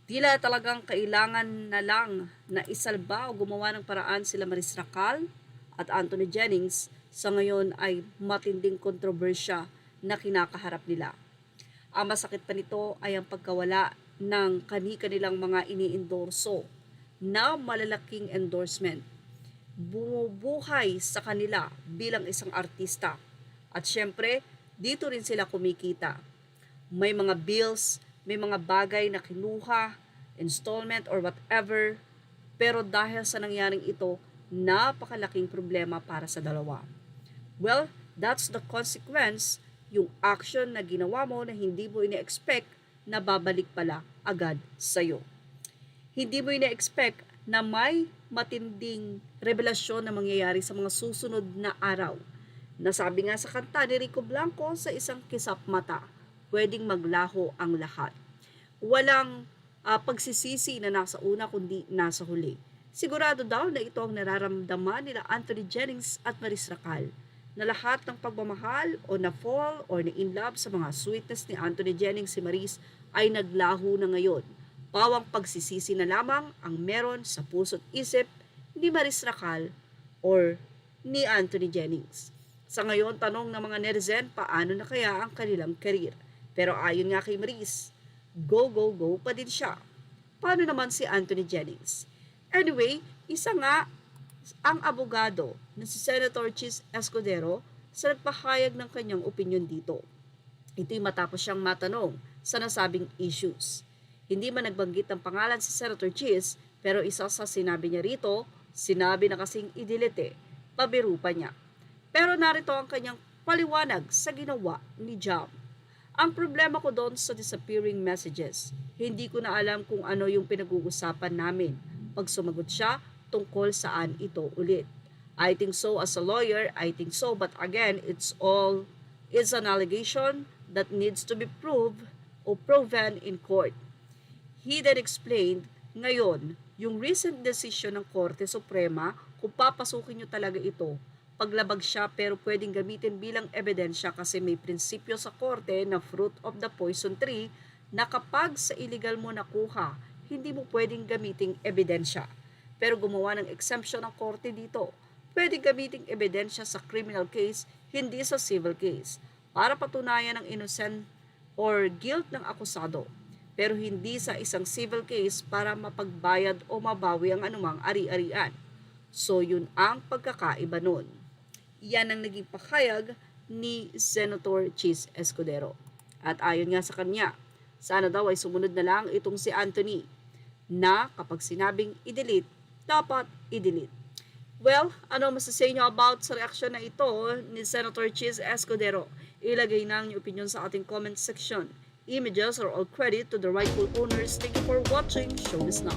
Tila talagang kailangan na lang na isalba o gumawa ng paraan sila Maris Racal at Anthony Jennings sa ngayon ay matinding kontrobersya na kinakaharap nila. Ang masakit pa nito ay ang pagkawala ng kani-kanilang mga iniendorso na malalaking endorsement. Bumubuhay sa kanila bilang isang artista. At syempre, dito rin sila kumikita. May mga bills, may mga bagay na kinuha, installment or whatever, pero dahil sa nangyaring ito, napakalaking problema para sa dalawa. Well, that's the consequence, yung action na ginawa mo na hindi mo ina-expect na babalik pala agad sa'yo. Hindi mo ina-expect na may matinding revelasyon na mangyayari sa mga susunod na araw. Nasabi nga sa kanta ni Rico Blanco, sa isang kisap mata, pwedeng maglaho ang lahat. Walang pagsisisi na nasa una kundi nasa huli. Sigurado daw na ito ang nararamdaman nila Anthony Jennings at Maris Racal, na lahat ng pagmamahal o na-fall o na-in-love sa mga sweetness ni Anthony Jennings si Maris ay naglaho na ngayon. Pawang pagsisisi na lamang ang meron sa puso't isip ni Maris Racal or ni Anthony Jennings. Sa ngayon, tanong ng mga netizen, paano na kaya ang kanilang career? Pero ayon nga kay Maris, go, go, go pa din siya. Paano naman si Anthony Jennings? Anyway, isa nga ang abogado na si Senator Chis Escudero sa nagpahayag ng kanyang opinyon dito. Ito'y matapos siyang matanong sa nasabing issues. Hindi man nagbanggit ang pangalan si Senator Chis, pero isa sa sinabi niya rito, sinabi na kasing i-delete, pabiro pa niya. Pero narito ang kanyang paliwanag sa ginawa ni Jam. Ang problema ko doon sa disappearing messages, hindi ko na alam kung ano yung pinag-uusapan namin. Pag sumagot siya, tungkol saan ito ulit. I think so as a lawyer, I think so, but again, it's an allegation that needs to be proved o proven in court. He then explained, ngayon, yung recent decision ng Korte Suprema, kung papasukin nyo talaga ito, paglabag siya pero pwedeng gamitin bilang ebidensya kasi may prinsipyo sa korte na fruit of the poison tree na kapag sa illegal mo nakuha, hindi mo pwedeng gamiting ebidensya. Pero gumawa ng exemption ng korte dito. Pwedeng gamiting ebidensya sa criminal case, hindi sa civil case, para patunayan ang innocent or guilt ng akusado. Pero hindi sa isang civil case para mapagbayad o mabawi ang anumang ari-arian. So yun ang pagkakaiba nun. Yan ang naging pakayag ni Senator Chis Escudero. At ayon nga sa kanya, sana daw ay sumunod na lang itong si Anthony na kapag sinabing i-delete, dapat i-delete. Well, ano masasay nyo about sa reaksyon na ito ni Senator Chis Escudero? Ilagay na ang inyong opinion sa ating comment section. Images are all credit to the rightful owners. Thank you for watching. Show this now.